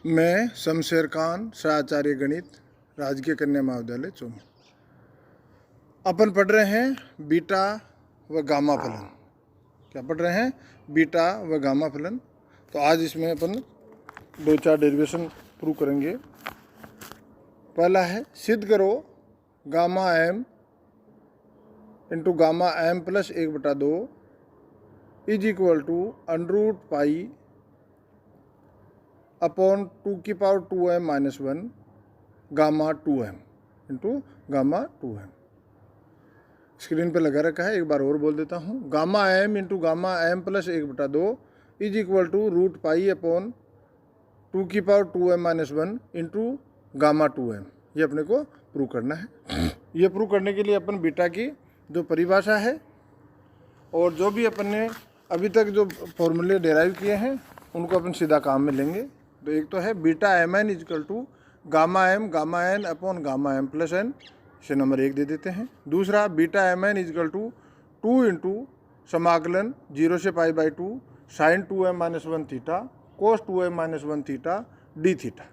मैं शमशेर खान, सहआचार्य गणित, राजकीय कन्या महाविद्यालय चूरू। अपन पढ़ रहे हैं बीटा व गामा फलन। क्या पढ़ रहे हैं? बीटा व गामा फलन। तो आज इसमें अपन 2-4 डेरिवेशन प्रूव करेंगे। पहला है, सिद्ध करो gamma M into gamma M plus 1/2 is equal to under root pi upon 2m-1 gamma 2m into gamma 2m। Screen पे लगा रखा है, एक बार और बोल देता हूँ। Gamma M into gamma M plus 1/2 is equal to root pi upon 2m-1 into gamma 2m। ये अपने को प्रूव करना है। ये प्रूव करने के लिए अपन बीटा की जो परिभाषा है और जो भी अपन ने अभी तक जो फॉर्मूले डेराइव किए हैं उनको अपन सीधा काम में लेंगे। तो एक तो है beta M N is equal to gamma N upon gamma M plus N, इसे नंबर 1 दे देते हैं। दूसरा, beta M N is equal to 2 into समाकलन 0 से π/2 sine 2m-1 theta cos 2m-1 theta D theta,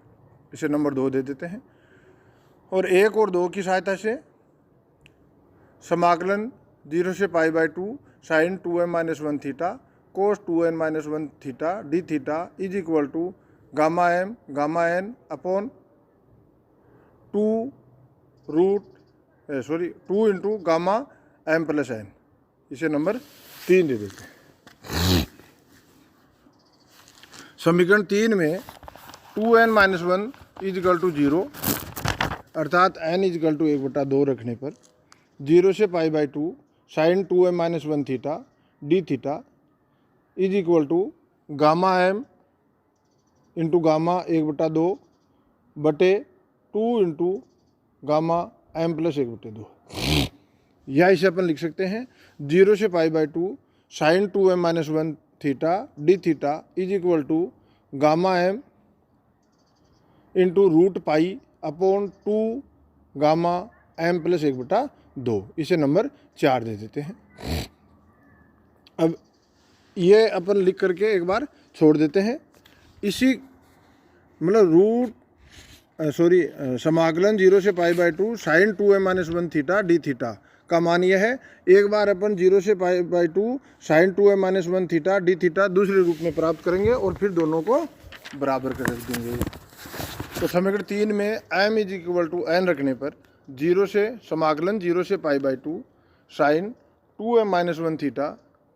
इसे नंबर 2 दे देते हैं। और 1 और 2 की सहायता से समाकलन 0 से π/2 sine 2m-1 theta cos 2n-1 theta D theta is equal to gamma N upon 2 into gamma M plus N, इसे नंबर 3 दे देते हैं। समीकरण 3 में 2n-1 इजकल टू 0 अर्थात n इजकल टू 1/2 रखने पर 0 से π/2 sine 2m-1 theta D theta is equal to gamma M into gamma 1/2 बटे 2 इंटू गामा एम प्लस 1/2। या इसे अपन लिख सकते हैं 0 से π/2 sine 2m-1 theta D theta is equal to gamma M into root pi upon 2 gamma M plus 1/2, इसे number 4 दे देते हैं। अब ये अपन लिख करके एक बार छोड़ देते हैं। इसी मतलब समाकलन 0 से π/2 sine 2m-1 theta D theta का मान यह है। एक बार अपन 0 से π/2 sine 2m-1 theta D theta दूसरे रूप में प्राप्त करेंगे और फिर दोनों को बराबर कर देंगे। तो समीकरण 3 में m is equal to n रखने पर समाकलन 0 से π/2 sine 2m-1 theta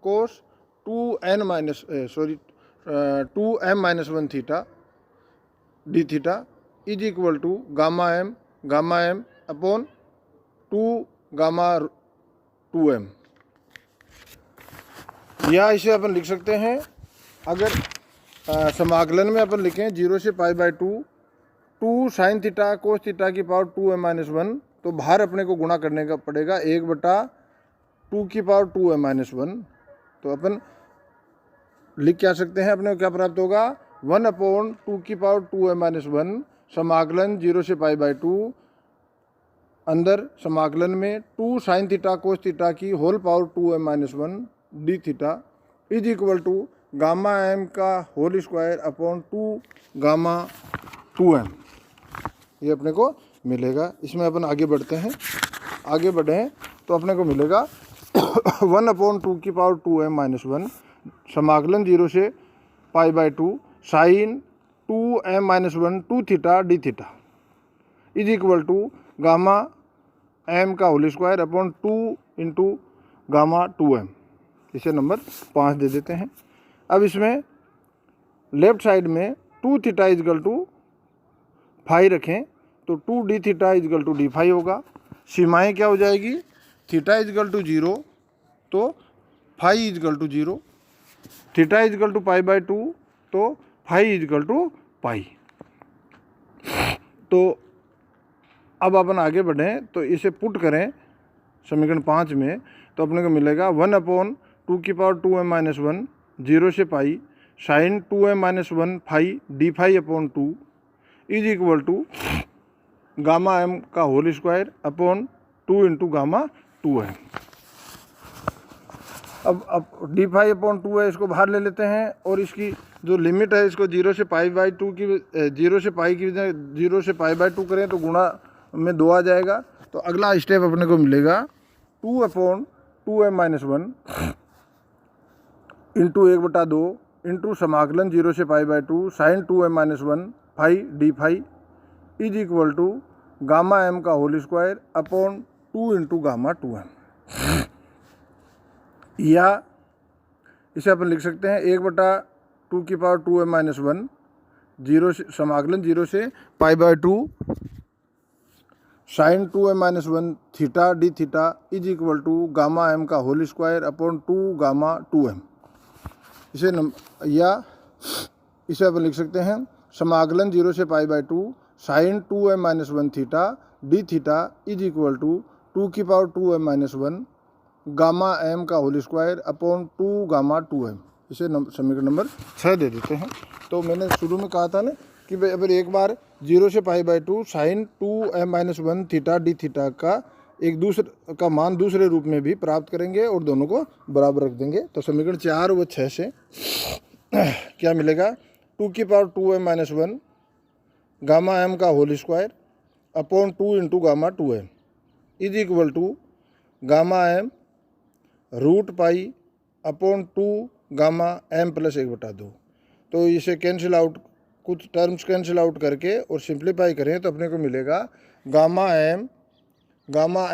cos 2m-1 theta D theta is equal to gamma M upon 2 gamma 2m। या इसे अपन लिख सकते हैं, अगर समाकलन में अपन लिखें 0 से π/2 2 साइन थीटा कोस थीटा की पावर 2m-1, तो बाहर अपने को गुणा करने का पड़ेगा 1/2 की पावर 2m-1। तो अपन लिख क्या सकते हैं, अपने को क्या प्राप्त होगा 1/2 की पावर 2m-1 समाकलन 0 से π/2 अंदर समाकलन में 2 साइन थीटा कोस थीटा की whole power 2m-1 D theta is equal to gamma M का whole square upon 2 gamma 2m। ये अपने को मिलेगा। इसमें अपन आगे बढ़ते हैं। आगे बढ़ें तो अपने को मिलेगा 1/2 की पावर 2m-1 समाकलन 0 से π/2 sine 2m-1 2 theta D theta is equal to gamma M का whole square upon 2 into gamma 2m, इसे नंबर 5 दे देते हैं। अब इसमें लेफ्ट साइड में 2 थीटा इजकल टू 5 रखें तो 2 D theta is equal to D 5 होगा। सीमाएँ क्या हो जाएगी, थीटा इजकल टू 0 तो 5 is equal to 0, theta is equal to π/2 तो 5 इजकल टू पाई। तो अब अपन आगे बढ़ें तो इसे पुट करें समीकरण 5 में, तो अपने को मिलेगा 1/2 की पावर 2m-1 0 से pi sine 2m-1 5 D 5 upon 2 is equal to gamma M का whole square upon 2 into gamma 2m। अब d5/2 है, इसको बाहर ले लेते हैं और इसकी जो लिमिट है इसको 0 से π/2 की 0 से पाई की 0 से π/2 करें तो गुणा में 2 आ जाएगा। तो अगला स्टेप अपने को मिलेगा 2/2m-1 इंटू 1/2 इंटू समाकलन 0 से π/2 sin 2m-1 phi D phi is equal to gamma m का whole square upon 2 into gamma 2m। या इसे अपन लिख सकते हैं 1/2 की पावर 2m-1 0 से समाकलन 0 से π/2 sin 2m-1 theta D theta is equal to gamma m का whole square upon 2 gamma 2m। इसे अपन लिख सकते हैं समाकलन 0 से π/2 sin 2m-1 theta D theta is equal to 2 की पावर 2m-1 गामा m का whole square upon 2 gamma 2m। इसे समीकरण नंबर 6 दे देते हैं। तो मैंने शुरू में कहा था ना कि भाई अगर एक बार 0 से π/2 sin 2m-1 theta D theta का एक दूसरे का मान दूसरे रूप में भी प्राप्त करेंगे और दोनों को बराबर रख देंगे। तो समीकरण 4 व 6 से क्या मिलेगा 2 की पावर 2m-1 गामा m का whole square upon 2 into gamma 2m is equal to gamma m root pi upon 2 gamma m plus 1/2। तो इसे कैंसिल आउट, कुछ टर्म्स कैंसिल आउट करके और सिंप्लीफाई करें तो अपने को मिलेगा gamma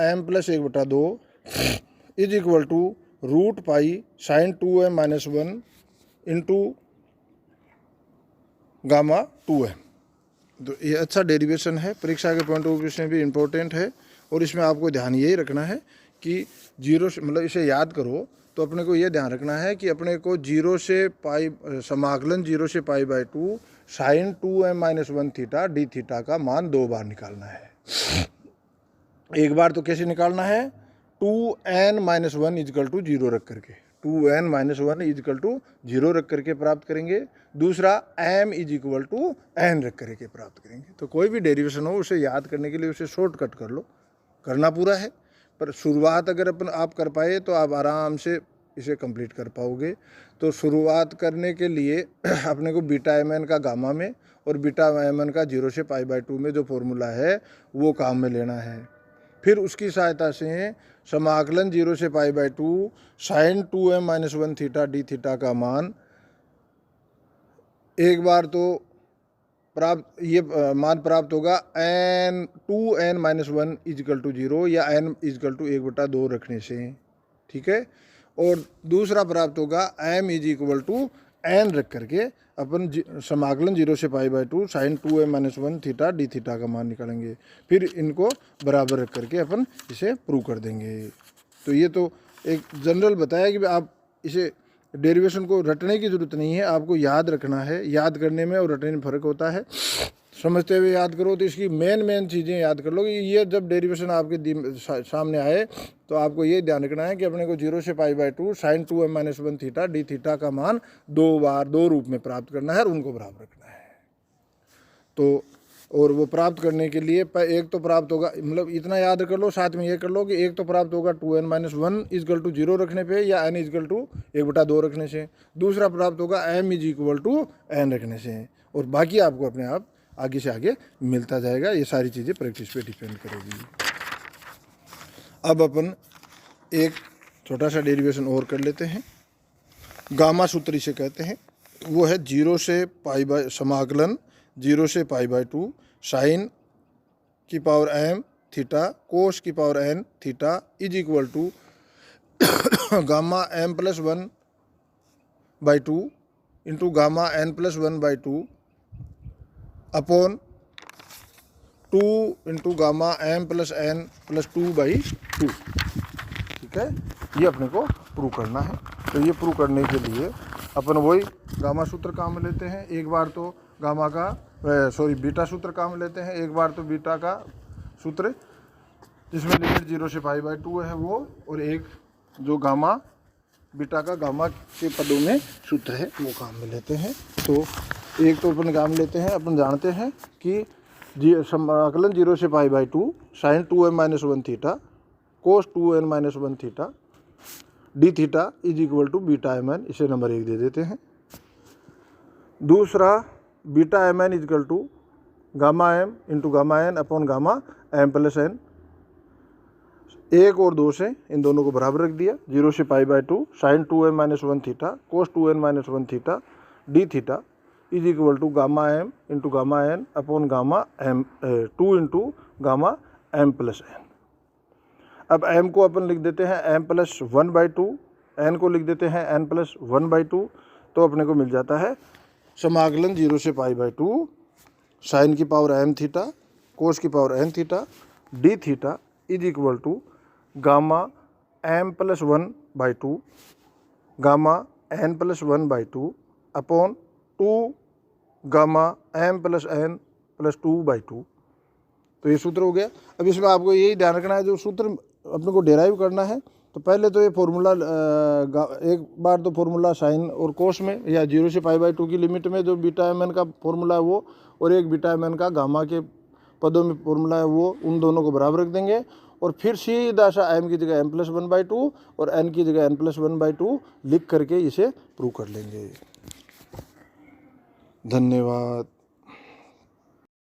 m plus 1/2 is equal to root pi sine 2m-1 into gamma 2m। तो ये अच्छा डेरिवेशन है, परीक्षा के पॉइंट ऑफ व्यू से भी इम्पोर्टेंट है। और इसमें आपको ध्यान यही रखना है कि 0 से मतलब इसे याद करो तो अपने को ये ध्यान रखना है कि अपने को 0 से पाई समाकलन 0 से π/2 sine 2m-1 theta D theta का मान 2 बार निकालना है। एक बार तो कैसे निकालना है 2n-1 इजकल टू 0 रख करके, 2n-1 इजकल टू 0 रख करके प्राप्त करेंगे। दूसरा m is equal to n रख करके प्राप्त करेंगे। तो कोई भी डेरिवेशन हो उसे याद करने के लिए उसे शॉर्टकट कर लो, करना पूरा है पर शुरुआत अगर आप कर पाए तो आप आराम से इसे कंप्लीट कर पाओगे। तो शुरुआत करने के लिए अपने को बीटा mn का गामा में और बीटा mn का 0 से π/2 में जो फॉर्मूला है वो काम में लेना है। फिर उसकी सहायता से समाकलन 0 से π/2 sine 2m-1 theta D theta का मान एक बार तो मान प्राप्त होगा 2n-1 इजकल टू 0 या n इजकल टू 1/2 रखने से, ठीक है। और दूसरा प्राप्त होगा m is equal to n रख करके अपन समाकलन 0 से π/2 sine 2m-1 theta D theta का मान निकालेंगे। फिर इनको बराबर रख करके अपन इसे प्रूव कर देंगे। तो ये तो एक जनरल बताया कि आप इसे डेरिवेशन को रटने की ज़रूरत नहीं है, आपको याद रखना है। याद करने में और रटने में फ़र्क होता है। समझते हुए याद करो तो इसकी मेन चीज़ें याद कर लो। ये जब डेरिवेशन आपके सामने आए तो आपको ये ध्यान रखना है कि अपने को 0 से π/2 sine 2m-1 theta D theta का मान 2 बार 2 रूप में प्राप्त करना है और उनको बराबर रखना है। तो और वो प्राप्त करने के लिए एक तो प्राप्त होगा, मतलब इतना याद कर लो, साथ में ये कर लो कि एक तो प्राप्त होगा 2n-1 इजकल टू 0 रखने पे या n इजकल टू 1/2 रखने से। दूसरा प्राप्त होगा m is equal to n रखने से। और बाकी आपको अपने आप आगे से आगे मिलता जाएगा। ये सारी चीज़ें प्रैक्टिस पे डिपेंड करेगी। अब अपन एक छोटा सा डेरिवेशन और कर लेते हैं। गामा सूत्र इसे कहते हैं, वो है 0 से समाकलन 0 से π/2 साइन की पावर m थीटा कोस की power n theta is equal to gamma m plus 1/2 into gamma n plus 1/2 upon 2 into gamma m plus n plus 2/2, ठीक है। ये अपने को प्रूव करना है। तो ये प्रूव करने के लिए अपन वही गामा सूत्र काम में लेते हैं। एक बार तो गामा का बीटा सूत्र काम लेते हैं। एक बार तो बीटा का सूत्र जिसमें लिमिट 0 से π/2 है वो, और एक जो गामा बीटा का गामा के पदों में सूत्र है वो काम में लेते हैं। तो एक तो अपन काम लेते हैं, अपन जानते हैं कि समाकलन 0 से π/2 sine 2m-1 theta cos 2n-1 theta D theta is equal to beta mn, इसे नंबर 1 दे देते हैं। दूसरा beta M N is equal to gamma M into gamma N upon gamma M plus N. 1 और 2 से इन दोनों को बराबर रख दिया, 0 से pi by 2 sine 2m minus 1 theta cos 2n minus 1 theta D theta is equal to gamma M into gamma N upon gamma M 2 into gamma M plus N. अब m को अपन लिख देते हैं m प्लस 1/2, n को लिख देते हैं n plus 1/2, तो अपने को मिल जाता है समाकलन 0 से पाई बाय 2 साइन की पावर m थीटा कोस की power n theta D theta is equal to gamma M plus 1/2 gamma N plus 1/2 upon 2 gamma M plus N plus 2/2। तो ये सूत्र हो गया। अब इसमें आपको यही ध्यान रखना है, जो सूत्र अपने को डेराइव करना है तो पहले तो ये फॉर्मूला एक बार तो फॉर्मूला साइन और कोस में या 0 से पाई बाय 2 की लिमिट में जो बीटा एम एन का फॉर्मूला है वो, और एक बीटा एम एन का गामा के पदों में फॉर्मूला है वो, उन दोनों को बराबर रख देंगे और फिर सीधा सा m की जगह m प्लस 1/2 और n की जगह n प्लस 1/2 लिख करके इसे प्रूव कर लेंगे। धन्यवाद।